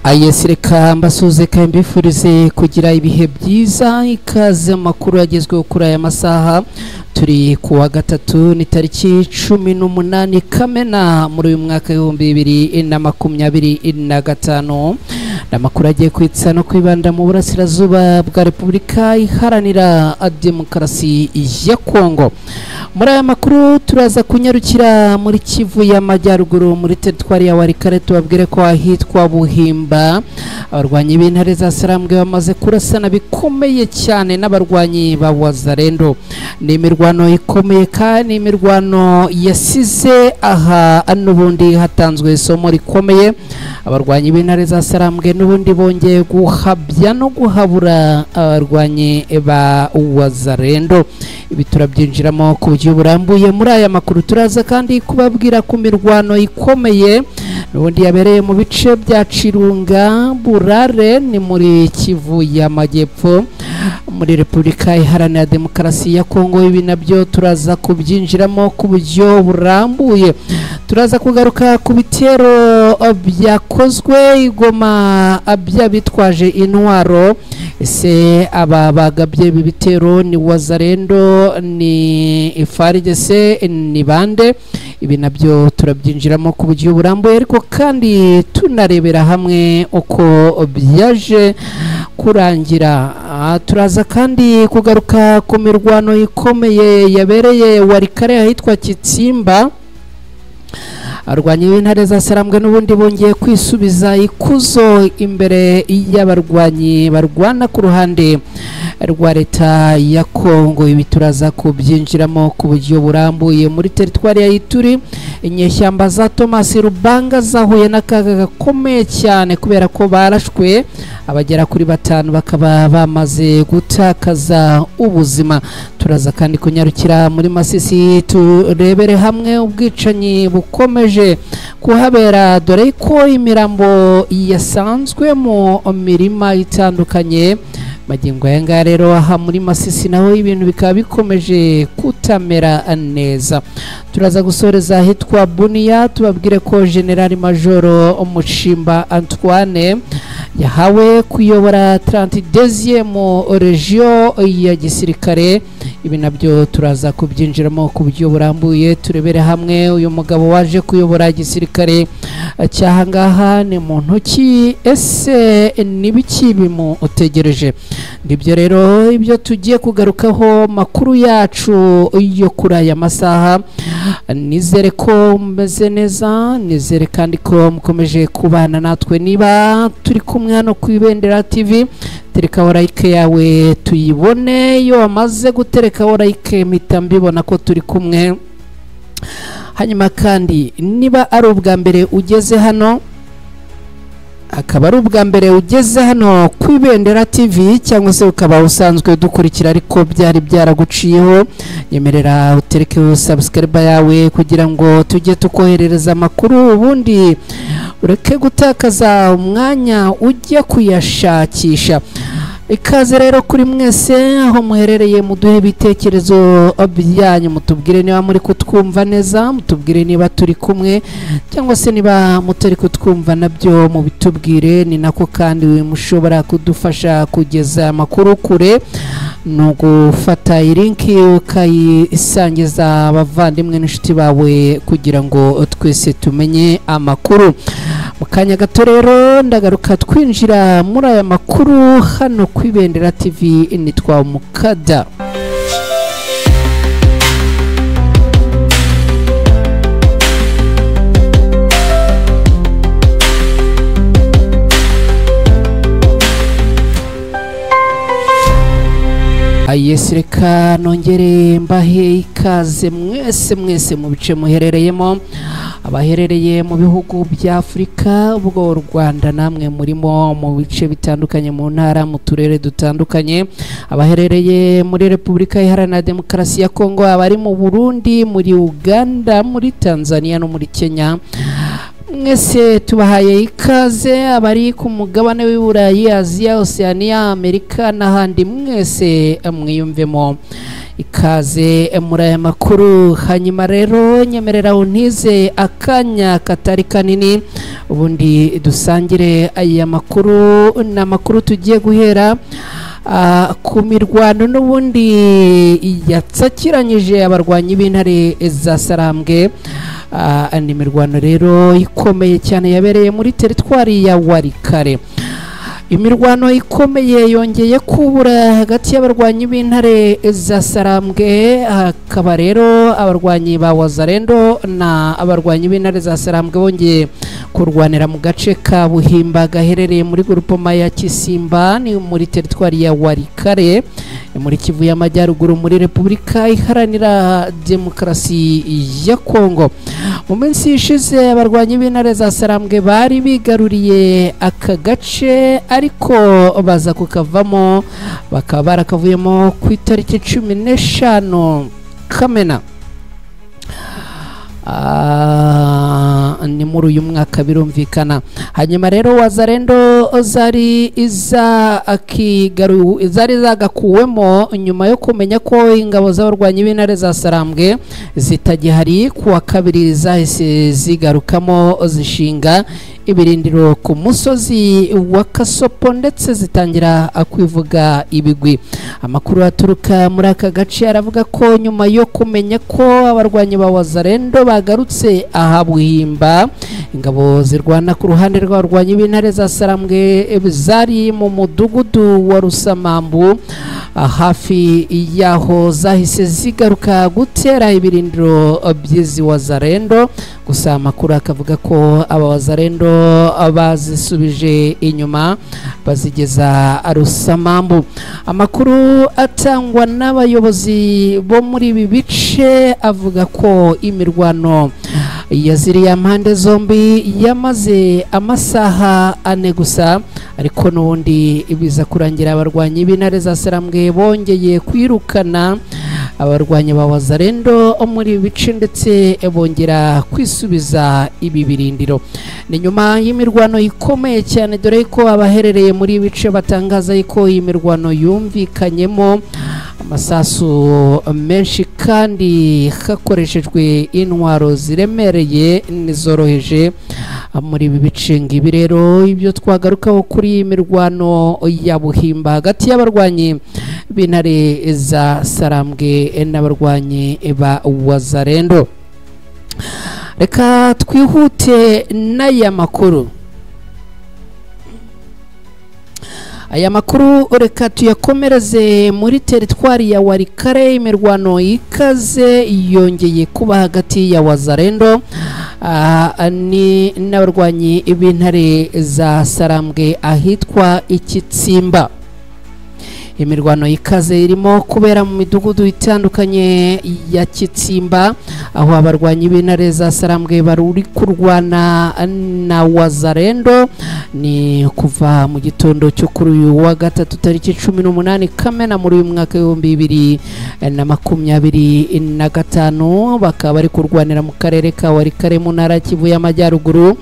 Ayesireka mbasuze kandi mbifurize kugira ibihe byiza ikaze makuru yagezweho kuri aya masaha turi kuwa gatatu ni tariki 18 Kamena muri uyu mwaka w'2025 namakuru agiye kwitsa no kwibanda mu burasirazuba bwa Repubulika Iharanira Demokarasi ya Kongo. Muri aya makuru turaza kunyarukira muri Kivu y'Amajyaruguru muri teritwari ya Walikale tubabwire ko ahitwa Buhimba abarwanyi b'intare za Sarambwe bamaze kurasana bikomeye cyane n'abarwanyi ba Wazalendo. Ni imirwano ikomeye kandi imirwano yasize aha n'ubundi hatanzwe isomo rikomeye. Abarwanyi b'intare za Sarambwe n'ubundi bongeye guhabya no guhabura abarwanyi ba Wazalendo. Ibi turabyinjiramo ku buryo burambuye muri aya makuru. Turaza kandi kubabwira ku mirwano ikomeye n'ubundi yabereye mu bice bya Chirunga Burare ni muri Kivu y'Amajyepfo muri Repubulika Iharanira Demokarasi ya Kongo. Ibi nabyo turaza kubyinjiramo ku buryo burambuye. Turaza kugaruka ku bitero byakozwe Igoma byabitwaje intwaro. Ese aba bagabye ibitero ni Wazalendo ni FARDC ni bande? Ibi nabyo turabyinjiramo ku buryo burambuye ariko kandi tunarebera hamwe uko byaje kurangira. Turaza kandi kugaruka ku mirwano ikomeye yabereye Walikale ahitwa Kitsimba. Arwanyi b'intare za Sarambwe n'ubundi bongeye kwisubiza ikuzo imbere y'abarwanyi barwana ku ruhande rwa leta ya Kongo. Ibi turaza kubyinjiramo ku buryo burambuye. Muri teritwari ya Ituri inyeshyamba za Thomas Rubanga zahuye n'akaga gakomeye cyane kubera ko barashwe abagera kuri 5 bakaba bamaze gutakaza ubuzima. Turaza kandi kunyarukira muri Masisi turebere hamwe ubwicanyi bukomeje kuhabera dore ko imirambo yasanzwe mu mirima itandukanye. Magingo yanga rero aha muri Masisi naho ibintu bikaba bikomeje kutamera neza. Turaza gusoreza hitwa Bunia tubabwire ko General Major Mushimba Antoine yahawe kuyobora 32e mu region ya gisirikare. Ibi nabyo turaza kubyinjiramo ku buryo burambuye. Turebere hamwe uyu mugabo waje kuyobora gisirikare cyahangaha ni muntu ki, ese nibiki bimutegereje. Ndibyo rero ibyo tugiye kugarukaho makuru yacu yo kuri aya masaha. Nizere ko mumeze neza, nizere kandi ko mukomeje kubana natwe. Niba turi kumwe hano ku Ibendera TV tereka like yawe tuyibone. Yo amaze gutereka like mpita mbibona ko turi kumwe. Hanyuma kandi niba ari ubwa mbere ugeze hano akaba ari ubwa mbere ugeze hano ku Ibendera TV cyangwa se ukaba usanzwe dukurikira ariko byari byaraguciyeho, yemerera utereke subscribe yawe kugira ngo tujye tukoherereza amakuru ubundi ureke gutakaza umwanya ujya kuyashakisha. Ikaze rero kuri mwese aho muherereye muduhe ibitekerezo byanyu, mutubwire niba muri kutwumva neza, mutubwire niba turi kumwe cyangwa se niba mutari kutwumva nabyo mubitubwire. Ni nako kandi mushobora kudufasha kugeza amakuru kure no gufata ilinki ukayisangiza abavandimwe n'inshuti bawe kugira ngo twese tumenye amakuru. Mukanya gato rero ndagaruka twinjira muri aya makuru hano ku Ibendera TV. Nitwa Mukada. Ayesireka nongere mbahe ikaze mwese mu bice muherereyemo. Abaherereye mu bihugu bya Afrika ubwo Rwanda namwe murimo mu bice bitandukanye mu ntara mu turere dutandukanye. Abaherereye muri Repubulika Iharanira Demokarasi ya Kongo, abari mu Burundi, muri Uganda, muri Tanzania no muri Kenya. Mwese tubahaye ikaze. Abari ku mugabane w'Iburayi, Aziya, Oceania, Amerika n'ahandi mwese mwiyumvemo ikaze muri aya makuru. Hanyuma rero nyemerera untize akanya katari kanini ubundi dusangire aya makuru. N'amakuru tugiye guhera ku mirwano n'ubundi yatsakiranyije abarwanyi b'intare za Sarambwe. Ni imirwano rero ikomeye cyane yabereye muri teritwari ya Warikare. Imirwano ikomeye yongeye kubura hagati y'abarwanyi b'intare za Sarambwe. Hakaba rero abarwanyi ba Wazalendo na abarwanyi b'intare za Sarambwe bongeye kurwanira mu gace ka Buhimba gaherereye muri grupoma ya Kisimba, ni muri teritwari ya Warikare muri Kivu y'Amajyaruguru muri Repubulika Iharanira Demokarasi ya Kongo. Mu minsi ishize abarwanyi b'intare za Sarambwe bari bigaruriye aka gace, ariko baza kukavamo, bakaba barakavuyemo ku itariki 15 Kamena. Ni muri uyu mwaka birumvikana. Hanyuma rero Wazalendo zari zagakuwemo nyuma yo kumenya ko ingabo z'abarwanyi b'intare za Sarambwe zitagihari. Kuwa kabiri zahise zigarukamo zishinga ibirindiro ku musozi wa Kasopo ndetse zitangira kwivuga ibigwi. Amakuru aturuka muri aka gace aravuga ko nyuma yo kumenya ko abarwanyi ba Wazalendo bagarutse aha Buhimba, ingabo zirwana ku ruhande rw'abarwanyi b'intare za Sarambwe zari mu mudugudu wa Rusamambu hafi yaho zahise zigaruka gutera ibirindiro by'izi Wazalendo. Gusa amakuru akavuga ko aba Wazalendo bazisubije inyuma bazigeza Rusamambu. Amakuru atangwa n'abayobozi bo muri ibi bice avuga ko imirwano yaziriye impande zombi yamaze amasaha 4 gusa, ariko n'ubundi biza kurangira abarwanyi b'intare za Sarambwe bongeye kwirukana abarwanyi ba Wazalendo muri ibi bice ndetse bongera kwisubiza ibi birindiro. Ni nyuma y'imirwano ikomeye cyane, dore ko abaherereye muri ibi bice batangaza ko iyi mirwano yumvikanyemo amasasu menshi kandi hakoreshejwe intwaro ziremereye n'izoroheje muri ibi bice. Ngibi rero ibyo twagarukaho kuri iyi mirwano ya Buhimba hagati y'abarwanyi b'intare za Sarambwe n'abarwanyi ba Wazalendo. Reka twihute n'aya makuru. Aya makuru reka tuyakomereze muri teritwari ya Warikare. Imirwano ikaze yongeye kuba hagati ya Wazalendo ni n'abarwanyi b'intare za Sarambwe ahitwa Ikitsimba. Imirwano ikaze irimo kubera mu midugudu itandukanye ya Kitsimba, aho abarwanyi b'intare za Sarambwe bari kurwana na Wazalendo. Ni kuva mu gitondo cyo kuri uyu wa gatatu tariki 18 Kamena muri uyu mwaka wa 2025, bakaba bari kurwanira mu karere ka Warikare mu ntara Kivu y'Amajyaruguru,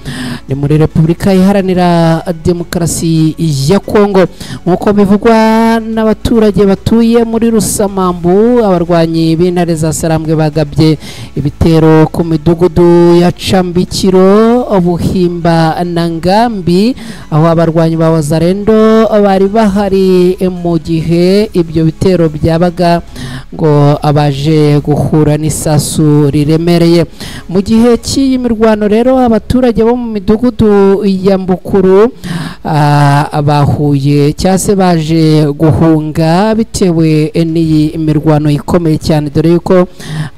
ni muri Repubulika Iharanira Demokarasi ya Kongo. Nkuko bivugwa n'abaturage batuye muri Rusamambu, abarwanyi b'intare za Sarambwe bagabye ibitero ku midugudu ya Cambikiro, Buhimba na Ngambi, aho abarwanyi ba Wazalendo bari bahari mu gihe ibyo bitero byabaga ngo abaje guhura n'isasu riremereye. Mu gihe cy'iyi mirwano rero abaturage bo mu midugudu ya Mbukuru bahuye cyase baje guhunga bitewe n'iyi mirwano ikomeye cyane, dore yuko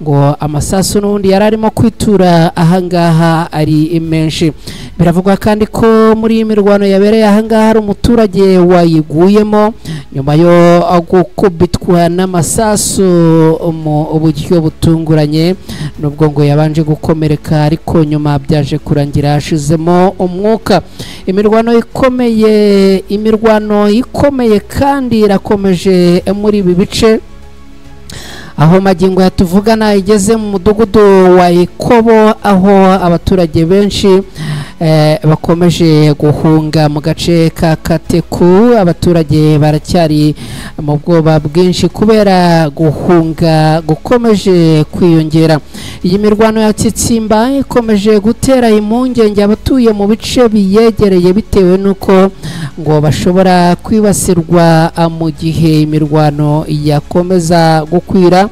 ngo amasasu n'ubundi yararimo kwitura ahangaha ari menshi. Biravugwa kandi ko muri iyi mirwano yabereye ahangaha hari umuturage wayiguyemo nyuma yo gukubitwa n'amasasu mu buryo butunguranye, nubwo ngo yabanje gukomereka ariko nyuma byaje kurangira ashizemo umwuka. Imirwano ikomeye kandi irakomeje muri ibi bice, aho magingo yatuvugana igeze mu mudugudu wa Ikobo, aho abaturage benshi bakomeje guhunga mu gace ka Kateku. Abaturage baracyari mu bwoba bwinshi kubera guhunga gukomeje kwiyongera. Iyi mirwano ya Tsitsimba ikomeje gutera impungenge abatuye mu bice biyegereye bitewe nuko ngo bashobora kwibasirwa mu gihe imirwano yakomeza gukwira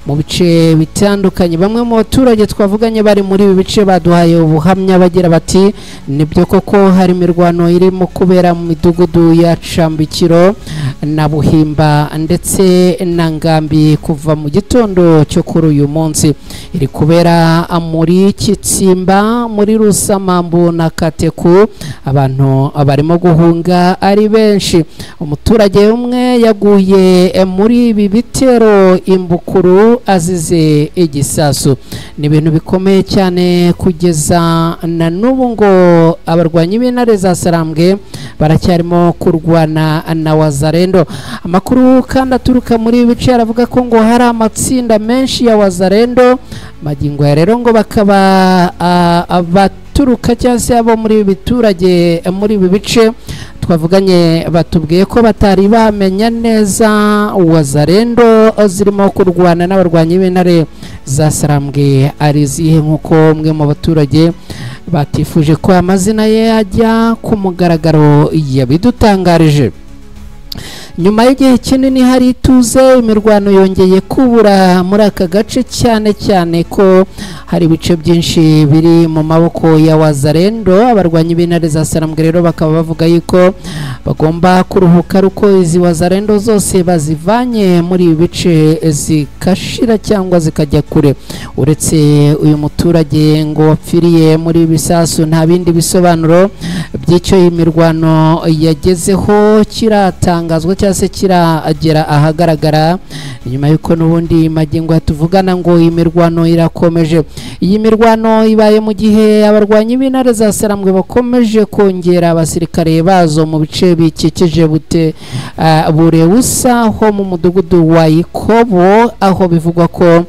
mu bice bitandukanye. Bamwe mu baturage twavuganye bari muri ibi bice baduhaye ubuhamya bagira bati nibyo koko hari imirwano irimo kubera mu midugudu ya Cambikiro na Buhimba ndetse na Ngambi kuva mu gitondo cyo kuri uyu munsi. Iri kubera muri Kitsimba, muri Rusamambu na Kateku. Abantu barimo guhunga ari benshi. Umuturage umwe yaguye muri ibi bitero Imbukuru azize igisasu. Ni ibintu bikomeye cyane kugeza na n'ubu ngo abarwanyi b'intare za Sarambwe baracyarimo kurwana na Wazalendo. Amakuru kandi aturuka muri ibi bice aravuga ko ngo hari amatsinda menshi ya Wazalendo magingo ya rero ngo bakaba abaturuka cyangwa se abo muri ibi biturage muri ibi bice twavuganye batubwiye ko batari bamenya neza Wazalendo zirimo kurwana n'abarwanyi b'intare za Sarambwe ari zihe, nk'uko umwe mu baturage batifuje ko amazina ye ajya ku mugaragaro yabidutangarije. Nyuma y'igihe kinini hari ituze, imirwano yongeye kubura muri aka gace cyane cyane ko hari ibice byinshi biri mu maboko ya Wazalendo. Abarwanyi b'intare za Sarambwe rero bakaba bavuga yuko bagomba kuruhuka ruko izi Wazalendo zose bazivanye muri ibi bice zikashira cyangwa zikajya kure. Uretse uyu muturage ngo wapfiriye muri bisasu, nta bindi bisobanuro by'icyo iyi mirwano yagezeho kiratangazwa cyangwa se kiragera ahagaragara. Nyuma yuko n'ubundi magingo tuvugana ngo iyi mirwano irakomeje. Iyi mirwano ibaye mu gihe abarwanyi b'intare za Sarambwe bakomeje kongera abasirikare bazo mu bice bikikije Bureusa ho mu mudugudu wa Ikobo, aho bivugwa ko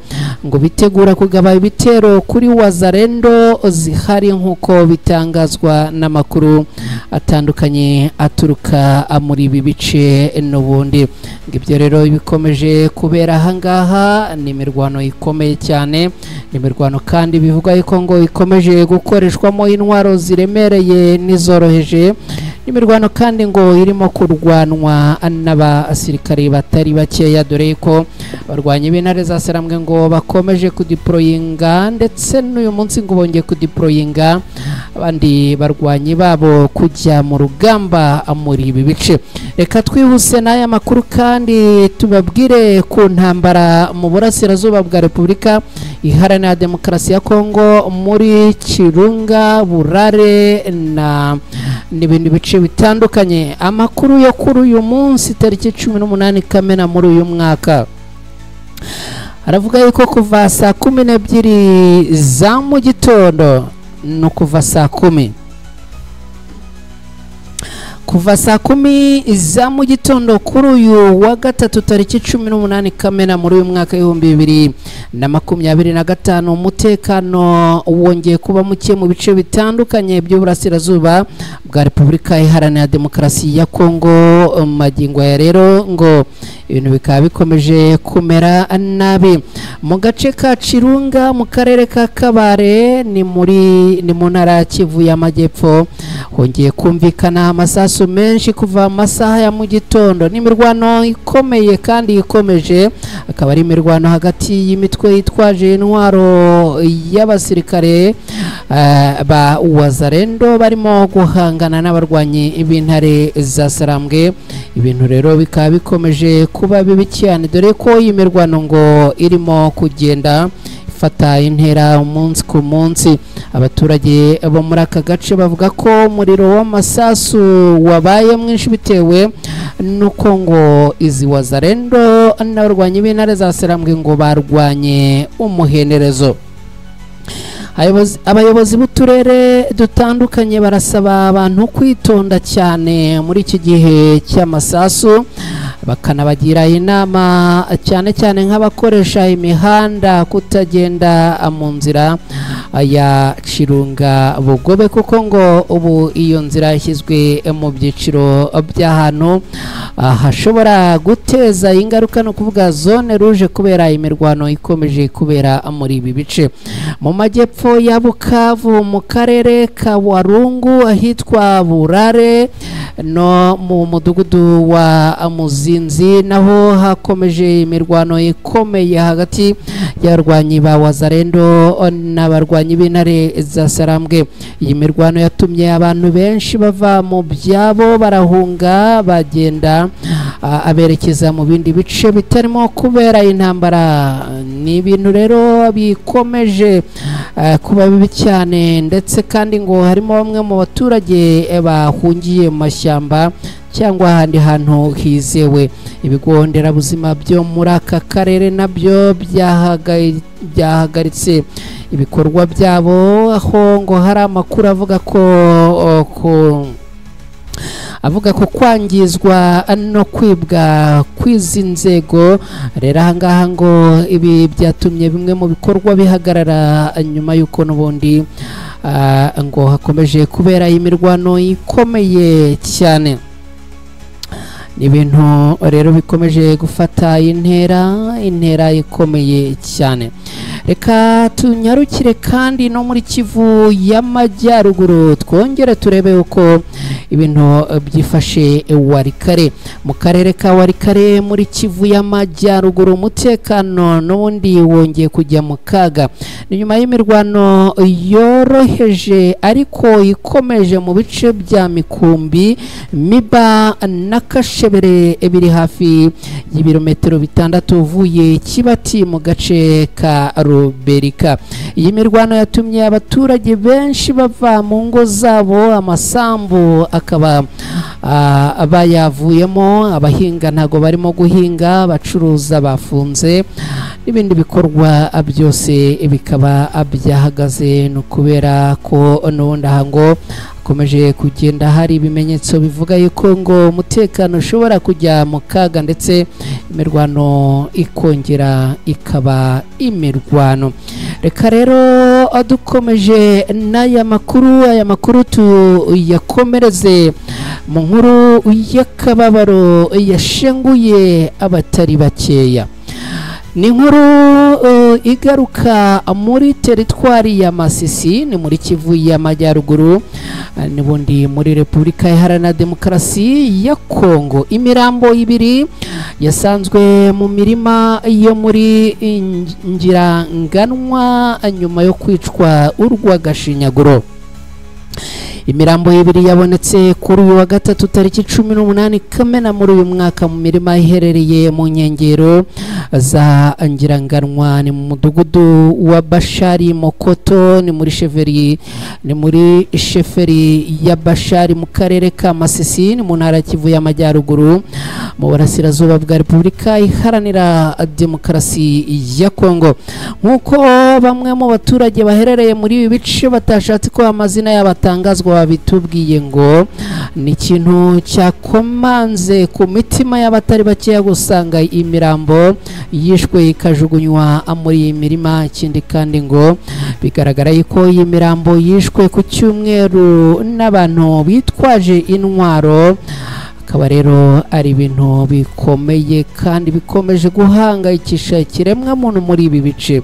ngo bitegura kugaba ibitero kuri Wazalendo zihari nk'uko bitangazwa n'amakuru atandukanye aturuka muri ibi bice n'ubundi. Ibyo rero bikomeje kubera ahangaha ni imirwano ikomeye cyane. Ni imirwano kandi bivuga yuko ngo ikomeje gukoreshwamo intwaro ziremereye n'izoroheje. Imirwano kandi ngo irimo kurwanwa n'abasirikare batari bakeya, dore ko abarwanyi b'intare za Sarambwe ngo bakomeje kudeployinga ndetse n'uyu munsi ngo bongeye kudeployinga abandi barwanyi babo kujya mu rugamba muri ibi bice. Reka twihuse n'aya makuru kandi tubabwire ku ntambara mu burasirazuba bwa Repubulika Iharanira Demokarasi ya Kongo muri Kirunga, Burare na n'ibindi bice bitandukanye. Amakuru yo kuri uyu munsi tariki 18 Kamena muri uyu mwaka aravuga yuko kuva saa 12 za mu gitondo no kuva saa 10 za mu gitondo kuri uyu wa gatatu tariki 18 Kamena muri uyu mwaka 2025 umutekano wongeye kuba muke mu bice bitandukanye by'uburasirazuba bwa Repubulika Iharanira Demokarasi ya Kongo. Magingo ya rero ngo ibintu bikaba bikomeje kumera nabi mu gace ka Kirunga mu karere ka Kabare ni mu ntara Kivu y'Amajyepfo. Hongeye kumvikana amasasu menshi kuva amasaha ya mu gitondo. Ni imirwano ikomeye kandi ikomeje, akaba ari imirwano hagati y'imitwe yitwaje intwaro y'abasirikare ba Wazalendo barimo guhangana n'abarwanyi b'intare za Sarambwe. Ibintu rero bikaba bikomeje kuba bibi cyane, dore ko iyi mirwano ngo irimo kugenda fata intera umunsi ku munsi. Abaturage bo muri aka gace bavuga ko umuriro w'amasasu wabaye mwinshi bitewe nuko ngo izi Wazalendo n'abarwanyi b'intare za Sarambwe ngo barwanye umuhenerezo. Abayobozi b'uturere dutandukanye barasaba abantu kwitonda cyane muri iki gihe cy'amasasu, bakanabagira inama cyane cyane nk'abakoresha imihanda kutagenda mu nzira ya Chirunga Bugobe, kuko ngo ubu iyo nzira yashyizwe mu byiciro by'ahantu hashobora guteza ingaruka, no kuvuga zone rouge, kubera imirwano ikomeje kubera muri ibi bice. Mu majyepfo ya Bukavu mu karere ka Warungu ahitwa Burare no mu mudugudu wa Muzinzi naho hakomeje imirwano ikomeye hagati y'abarwanyi ba Wazalendo n'abarwanyi b'intare za Sarambwe. Iyi mirwano yatumye abantu benshi bava mu byabo barahunga bagenda aberekeza mu bindi bice bitarimo kubera intambara. Ni ibintu rero bikomeje kuba bibi cyane, ndetse kandi ngo harimo bamwe mu baturage bahungiye mu mashyamba cyangwa ahandi hantu hizewe. Ibigo nderabuzima byo muri aka karere nabyo byahagaritse ibikorwa byabo, aho ngo hari amakuru avuga ko kwangizwa no kwibwa kw'izi nzego. Rero ahangaha ngo ibi byatumye bimwe mu bikorwa bihagarara, nyuma y'uko n'ubundi ngo hakomeje kubera imirwano ikomeye cyane. Ni ibintu rero bikomeje gufata intera ikomeye cyane. Reka tunyarukire kandi no muri Kivu y'Amajyaruguru, twongere turebe uko ibintu byifashe Warikare. Mu karere ka Warikare muri Kivu y'Amajyaruguru umutekano n'ubundi wongeye kujya mu kaga. Ni nyuma y'imirwano yoroheje ariko ikomeje mu bice bya Mikumbi, Miba na Kashebere biri hafi y'ibirometero 6 uvuye Kibati mu gace ka Ruberika. Iyi mirwano yatumye abaturage benshi bava mu ngo zabo, amasambu akaba bayavuyemo, abahinga ntago barimo guhinga, abacuruza bafunze, n'ibindi bikorwa byose bikaba byahagaze. No kubera ko n'ubundi ahango komeje kugenda hari ibimenyetso bivuga yuko ngo umutekano ushobora kujya mu kaga, ndetse imirwano ikongera ikaba imirwano. Reka rero dukomeje n'aya makuru tuyakomereze mu nkuru y'akababaro yashenguye abatari bakeya. Ni inkuru igaruka muri teritwari ya Masisi, ni muri Kivu y'Amajyaruguru, n'ubundi muri Repubulika Iharanira Demokarasi ya Kongo. Imirambo ibiri yasanzwe mu mirima yo muri Ngiranganwa nyuma yo kwicwa urw'agashinyaguro. Imirambo ibiri yabonetse kuri uyu wa gatatu tariki 18 Kamena muri uyu mwaka mu mirima iherereye mu nkengero za Ngiranganwa, ni mu mudugudu wa Bashari Mokoto, ni muri sheferi ya Bashari mu karere ka Masisi, ni mu ntara Kivu y'Amajyaruguru mu burasirazuba bwa Repubulika Iharanira Demokarasi ya Kongo. Nkuko bamwe mu baturage baherereye muri ibi bice batashatse ko amazina y'abatangazwa babitubwiye, ngo ni ikintu cyakomanze ku mitima y'abatari bakeya gusanga imirambo yishwe ikajugunywa muri iyi mirima. Ikindi kandi ngo bigaragara yuko iyi mirambo yishwe ku cyumweru n'abantu bitwaje intwaro. Akaba rero ari ibintu bikomeye kandi bikomeje guhangayikisha ikiremwa muntu muri ibi bice.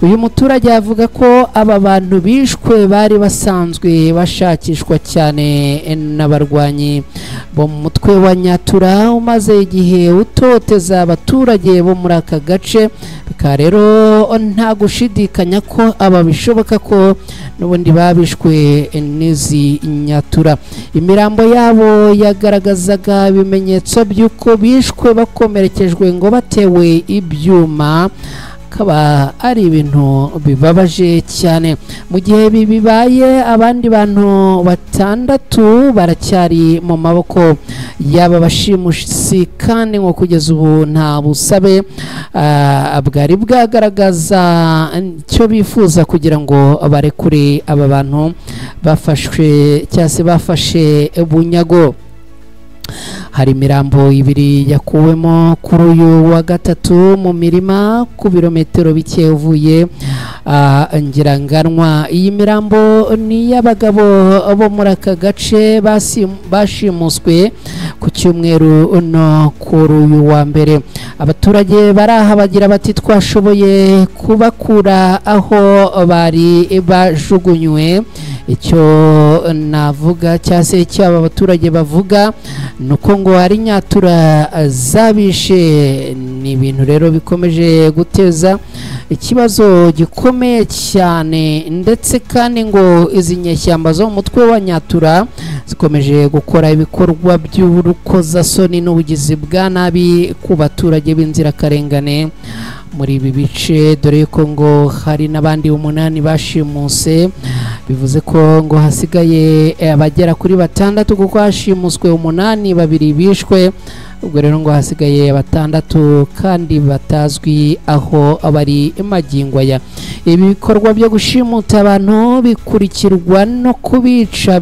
Uyu muturage avuga ko aba bantu bishwe bari basanzwe bashakishwa cyane n'abarwanyi bo mu mutwe wa Nyatura umaze igihe utoteza abaturage bo muri aka gace. Bikaba rero nta gushidikanya ko aba bishoboka ko n'ubundi babishwe n'izi Nyatura. Imirambo yabo yagaragazaga ibimenyetso by'uko bishwe bakomerekejwe ngo batewe ibyuma. Akaba ari ibintu bibabaje cyane. Mu gihe bibaye, abandi bantu 6 baracyari mu maboko y'aba bashimusi, kandi ngo kugeza ubu nta busabe bwari bwagaragaza icyo bifuza kugira ngo barekure aba bantu bafashwe cyangwa se bafashe bunyago. hari imirambo ibiri yakuwemo kuri uyu wa gatatu mu mirima ku birometero bike uvuye Ngiranganwa. Iyi mirambo ni y'abagabo bo muri aka gace bashimuswe ku cyumweru no kuri uyu wa mbere. Abaturage baraha bagira bati twashoboye kubakura aho bari bajugunywe. Icyo navuga cyase cyaba abaturage bavuga nuko ngo hari nyatura zabishe. Ni ibintu rero bikomeje guteza ikibazo gikomeye cyane, ndetse kandi ngo izi nyeshyamba zo mu mutwe wa nyatura zikomeje gukora ibikorwa by'urukozasoni n'ubugizi bwa nabi ku baturage b'inzirakarengane muri ibi bice, dore ko ngo hari n'abandi 8 bashimuse. Bivuze ko ngo hasigaye abagera kuri 6 kuko hashimuswe 8, 2 bishwe. Ubwo rero ngo hasigaye 6 kandi batazwi aho abari magingwa ya. Ibi bikorwa byo gushimuta abantu bikurikirwa no kubica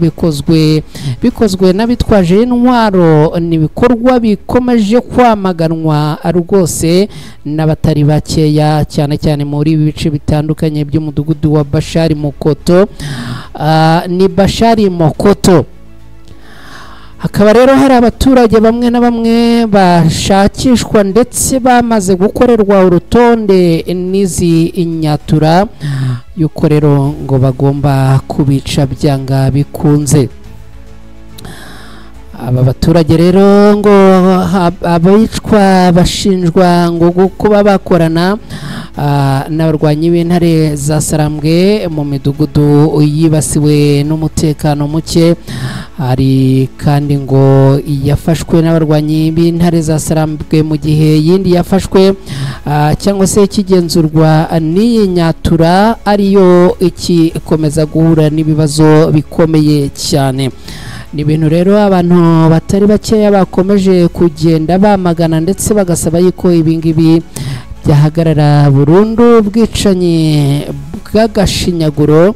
bikozwe n'abitwaje intwaro. Ni bikorwa bikomeje kwamaganwa rwose n'abatari bakeya, cyane cyane muri ibi bice bitandukanye by'umudugudu wa Bashari Mokoto. Ni Bashari Mokoto. Hakaba rero hari abaturage bamwe na bamwe bashakishwa ndetse bamaze gukorerwa urutonde n'izi nyatura yuko rero ngo bagomba kubica byanga bikunze. Aba baturage rero ngo abicwa bashinjwa ngo kuba bakorana n'abarwanyi b'intare za Sarambwe mu midugudu yibasiwe n'umutekano muke. Hari kandi ngo yafashwe n'abarwanyi b'intare za Sarambwe mu gihe yindi yafashwe cyangwa se kigenzurwa n'iyi nyatura ariyo ikomeza guhura n'ibibazo bikomeye cyane. Ni ibintu rero abantu batari bakeya bakomeje kugenda bamagana ndetse bagasaba yuko ibingibi byahagarara burundu, bwicanyi bw'agashinyaguro,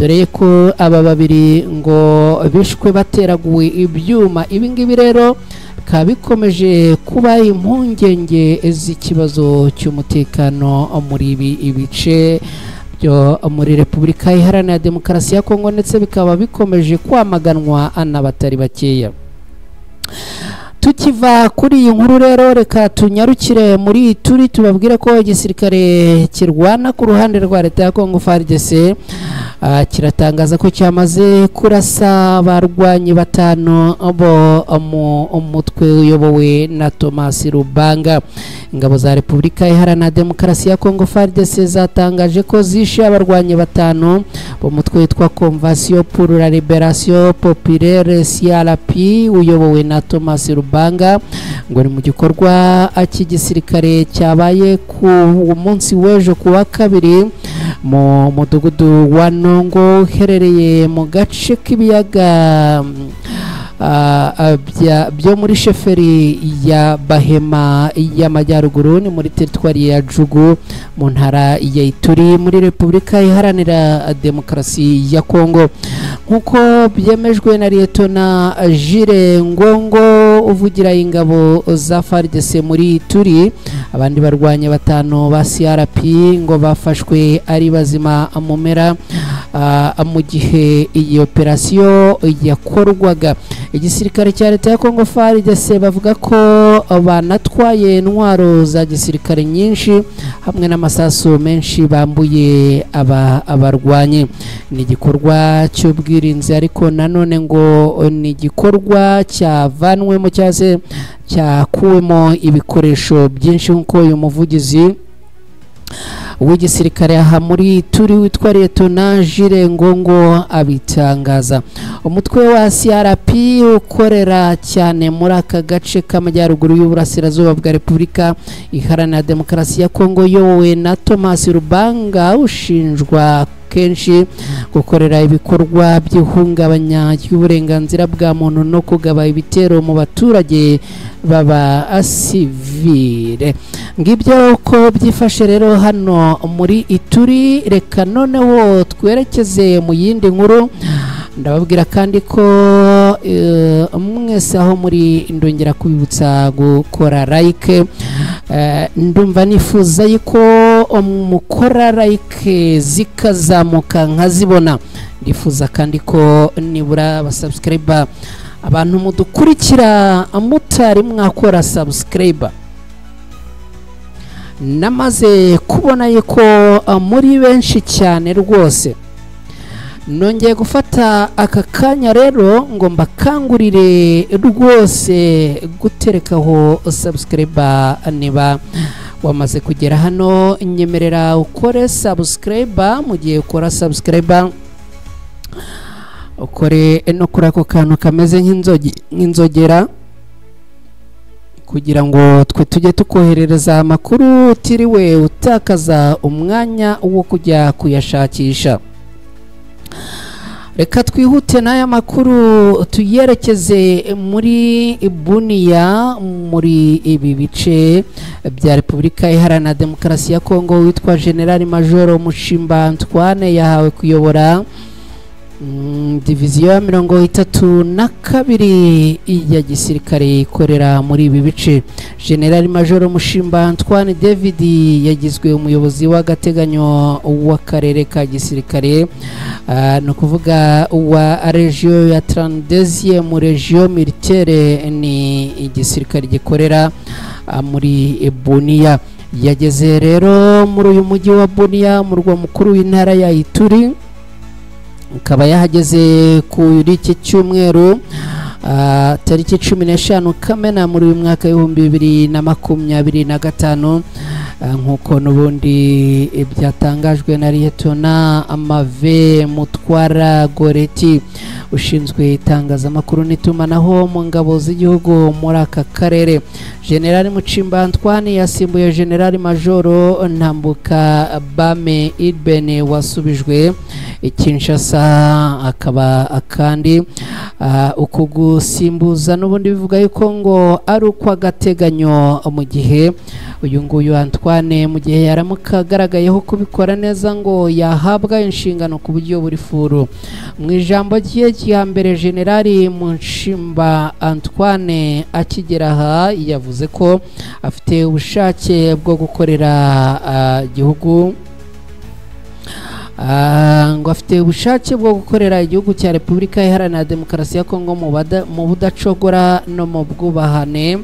dore ko aba babiri ngo bishwe bateraguwe ibyuma. Ibingibi rero bikaba bikomeje kuba impungenge z'ikibazo cy'umutekano muri ibi ibice byo muri Repubulika Iharanira Demokarasi ya Kongo, ndetse bikaba bikomeje kwamaganwa n'abatari bakeya. Tukiva kuri iyi nkuru rero reka tunyarukire muri Ituri tubabwire ko igisirikare kirwana ku ruhande rwa leta ya Kongo FARDC kiratangaza ko cyamaze kurasa abarwanyi 5 bo umutwe uyobowe na Thomas Rubanga. Ingabo za Repubulika Iharanira Demokarasi ya Kongo FARDC zatangaje ko zishe abarwanyi 5 bo mutwe witwa Convention pour la Libération Populaire CRP uyobowe na Thomas Rubanga. Ngo ni mu gikorwa cy'igisirikare cyabaye ku munsi w'ejo kuwa 2 mu mudugudu wa Nongo uherereye mu gace k'ibiyaga byo muri sheferi ya Bahema y'Amajyaruguru, ni muri teritwari ya Jugu mu ntara ya Ituri muri Repubulika Iharanira Demokarasi ya Kongo. Nkuko byemejwe na Lieutenant Jules Ngongo uvugira ingabo za FARDC muri Ituri, abandi barwanya 5 ba CRP ngo bafashwe ari bazima amumera mu gihe iyi operasiyo yakorwaga. Igisirikare cya leta ya Kongo FARDC bavuga ko banatwaye intwaro za gisirikare nyinshi hamwe n'amasasu menshi bambuye abarwanyi. Ni igikorwa cy'ubwirinzi ariko nanone ngo ni igikorwa cyavanwemo cyase cyakuwemo ibikoresho byinshi nk'uko uyu muvugizi w'igisirikare aha muri Turi witwa Lieutenant Jules Ngongo abitangaza. Umutwe wa CRP ukorera cyane muri aka gace k'amajyaruguru y'uburasirazuba bwa Repubulika Iharanira Demokarasi ya Kongo yowe na Thomas Rubanga ushinjwa kenshi gukorera ibikorwa by'ihungabanya ry'uburenganzira bwa muntu no kugaba ibitero mu baturage baba asivile. Ngibyo ko byifashe rero hano muri Ituri. Reka noneho twerekeze mu yindi nkuru. Ndababwira kandi ko mwese aho muri ndongera kubibutsa gukora like, ndumva nifuza yuko mukora like zikazamuka nkazibona. Ndifuza kandi ko nibura abasubscriber, abantu mudukurikira mutari mwakora subscriber, namaze kubona yuko muri benshi cyane rwose. Nongeye gufata aka kanya rero ngo mbakangurire rwose guterekaho subscriber. Niba wamaze kugera hano, nyemerera ukore subscriber. Mu gihe ukora subscriber, ukore no kuri ako kantu kameze nk'inzogera, kugira ngo twe tujye tukoherereza amakuru utiriwe utakaza umwanya wo kujya kuyashakisha. Reka twihute n'aya makuru tuyerekeze muri Bunia, muri ibi bice bya Repubulika Iharanira Demokarasi ya Kongo. Witwa General Major Mushimba Antoine yahawe kuyobora diviziyo ya 32 ya gisirikare ikorera muri ibi bice. General Major Mushimba Antoine David yagizwe umuyobozi w'agateganyo w'akarere ka gisirikare, no kuvuga wa region ya 32 mu region militaire, ni igisirikare gikorera muri Bunia. Yageze rero muri uyu mujyi wa Bunia, murwa mukuru w'intara ya Ituri. Akaba yahageze kuri iki cyumweru tariki 15 Kamena muri uyu mwaka wa 2025, nkuko nubundi byatangajwe na Lieutenant Amave Mutwara Goreti, ushinzwe itangazamakuru n'itumanaho mu ngabo z'igihugu muri aka karere. General Mushimba Antoine yasimbuye General Major Ntambuka Bame Ibene wasubijwe Kinshasa. Akaba kandi uku gusimbuza n'ubundi bivuga yuko ngo ari uko agateganyo, mu gihe uyu nguyu Antoine mu gihe yaramuka agaragayeho kubikora neza ngo yahabwa inshingano ku buryo buri furu. Mu ijambo rye rya mbere, General Mushimba Antoine akigera aha yavuze ko afite ubushake bwo gukorera igihugu, ngo afite ubushake bwo gukorera igihugu cya Repubulika Iharanira Demokarasi ya Kongo mu budacogora no mu bwubahane,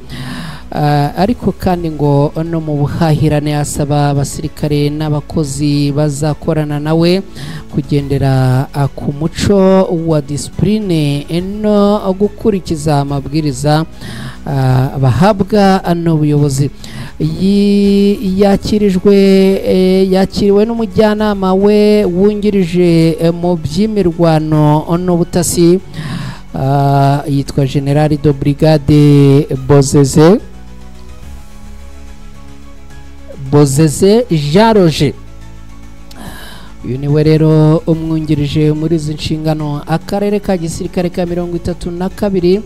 ariko kandi ngo no mu buhahirane. Asaba abasirikare n'abakozi bazakorana nawe kugendera ku muco wa discipline no gukurikiza amabwiriza bahabwa n'ubuyobozi. Yakiriwe n'umujyanama we wungirije mu by'imirwano n'ubutasi, yitwa General de Brigade Bozeze Jean Roger. Uyu niwe rero umwungirije muri izi nshingano akarere ka gisirikare ka 32.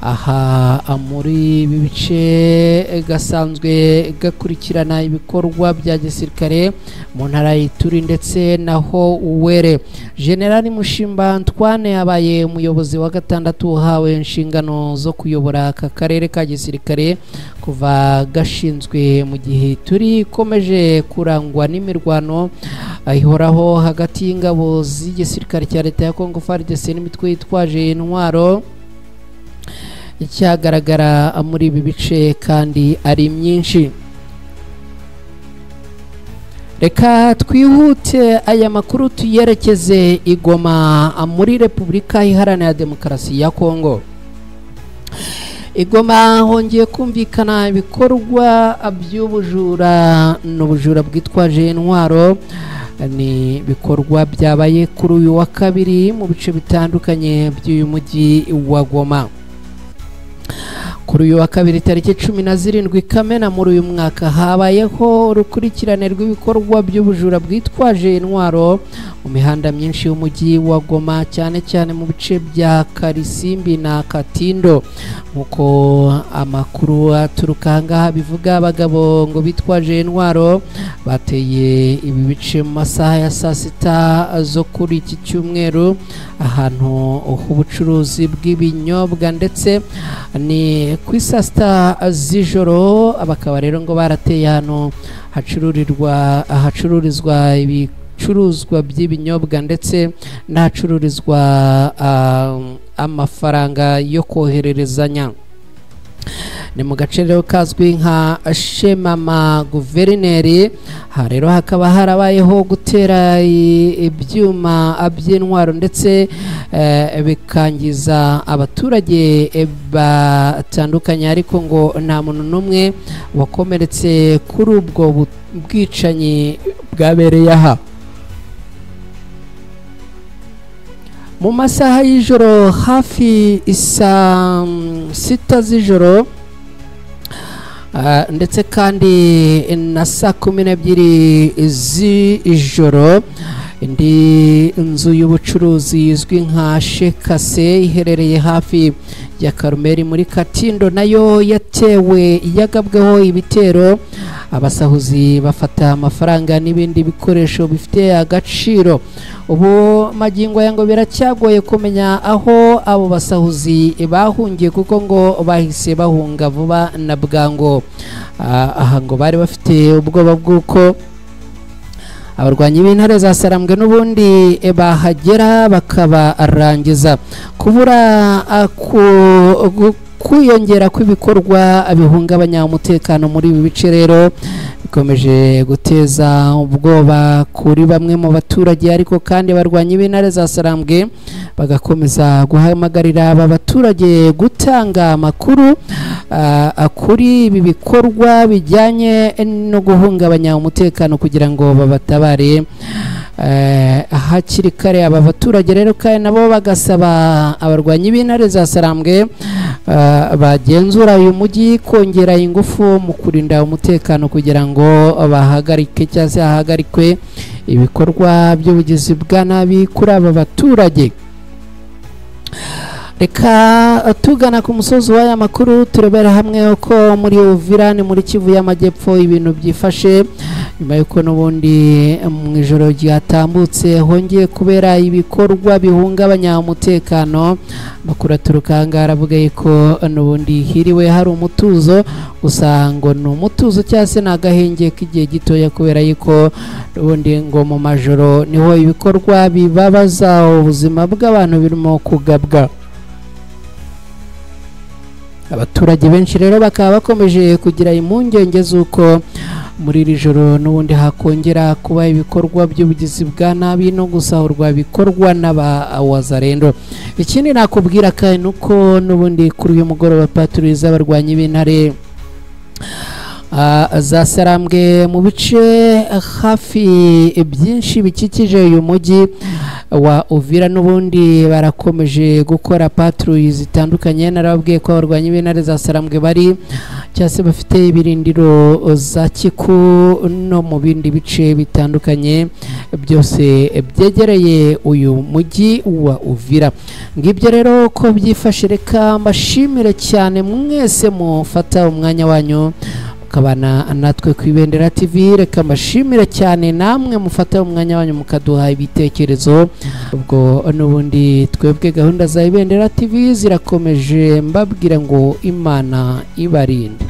Aha muri ibi bice gasanzwe gakurikirana ibikorwa bya gisirikare mu ntara y'Ituri ndetse naho Uwere. General Mushimba Antoine yabaye umuyobozi wa gatandatu uhawe inshingano zo kuyobora aka karere ka gisirikare kuva gashinzwe, mu gihe Ituri ikomeje kurangwa n'imirwano ihoraho hagati y'ingabo z'igisirikare cya leta ya Kongo FARDC n'imitwe yitwaje intwaro. Icyagaragara muri ibi bice kandi ari myinshi. Reka twihute aya makuru tuyerekeze i Goma muri Repubulika Iharanira Demokarasi ya Kongo. I Goma hongeye kumvikana ibikorwa by'ubujura n'ubujura bwitwaje intwaro. Ni bikorwa byabaye kuri uyu wa kabiri mu bice bitandukanye by'uyu mujyi wa Goma. Kuri uyu wa kabiri tariki 17 Kamena muri uyu mwaka habayeho urukurikirane rw'ibikorwa by'ubujura bwitwaje intwaro mu mihanda myinshi y'umujyi wa Goma cyane cyane mu bice bya Karisimbi na Katindo. Nkuko amakuru aturuka ngaha bivuga, abagabo ngo bitwaje intwaro bateye ibi bice mu masaha ya saa sita zo kuri iki cyumweru ahantu h'ubucuruzi bw'ibinyobwa ndetse ni ku saa sita z'ijoro. Bakaba rero ngo barateye hano hacururizwa ibicuruzwa by'ibinyobwa ndetse n'ahacururizwa amafaranga yo kohererezanya. Ni mu gace rero kazwi nka Shemama Guverineri. Rero hakaba harabayeho gutera ibyuma by'intwaro ndetse bikangiza abaturage batandukanye, ariko ngo nta muntu n'umwe wakomeretse kuri ubwo bwicanyi bwabereye aha. Mu masaha y'ijoro hafi saa sita z'ijoro ndetse kandi na saa 12 z'ijoro, indi nzu y'ubucuruzi izwi nka Shekase iherereye hafi ya Karumeli muri Katindo nayo yagabweho ibitero. Abasahuzi bafata amafaranga n'ibindi bikoresho bifite agaciro. Ubu magingo yango biracyagoye kumenya aho abo basahuzi bahungiye kuko ngo bahise bahunga vuba na bwango. Aha ngo bari bafite ubwoba bw'uko abarwanyi b'intare za Sarambwe n'ubundi bahagera bakabarangiza. Kubura kwiyongera kw'ibikorwa bihungabanya umutekano muri ibi bice rero bikomeje guteza ubwoba kuri bamwe mu baturage, ariko kandi abarwanyi b'intare za Sarambwe bagakomeza guhamagarira aba baturage gutanga amakuru kuri ibi bikorwa bijyanye no guhungabanya umutekano kugira ngo babatabare hakiri kare. Aba baturage rero kandi nabo bagasaba abarwanyi b'intare za Sarambwe bagenzura uyu mujyi kongera ingufu mu kurinda umutekano kugira ngo bahagarike cyangwa se hahagarikwe ibikorwa by'ubugizi bwa nabi kuri aba baturage. Reka tugana ku musozi w'aya makuru turebera hamwe uko muri Uvira ni muri Kivu y'Amajyepfo ibintu byifashe nyuma yuko n'ubundi mu ijoro ryatambutse hongeye kubera ibikorwa bihungabanya umutekano. Makuru aturuka aravuga ko n'ubundi hiriwe hari umutuzo, gusa ngo ni umutuzo cyangwa se n'agahenge k'igihe gitoya kubera yuko n'ubundi ngo mu majoro niho ibikorwa bibabaza ubuzima bw'abantu birimo kugabwa. Abaturage benshi rero bakaba bakomeje kugira impungenge z'uko muri iri joro n'ubundi hakongera kuba ibikorwa by'ubugizi bwa nabi no gusahurwa bikorwa n'abawazarendo. Ikindi nakubwira kandi nuko n'ubundi kuri uyu mugoroba patrouille abarwanyi b'intare za Sarambwe mu bice hafi byinshi bikikije uyu mujyi wa Uvira n'ubundi barakomeje gukora patrouille zitandukanye. Narababwiye ko abarwanyi b'intare za Sarambwe bari cyase bafite ibirindiro za Kiku no mu bindi bice bitandukanye byose byegereye uyu mujyi wa Uvira. Ngibyo rero ko byifashe, reka mbashimire cyane mwese mufata umwanya wanyu kabana natwe ku Ibendera TV. Reka mbashimire cyane namwe mufata umwanya wanyu mukaduha ibitekerezo. Ubwo n'ubundi twebwe gahunda za Ibendera TV zirakomeje, mbabwira ngo Imana ibarinde.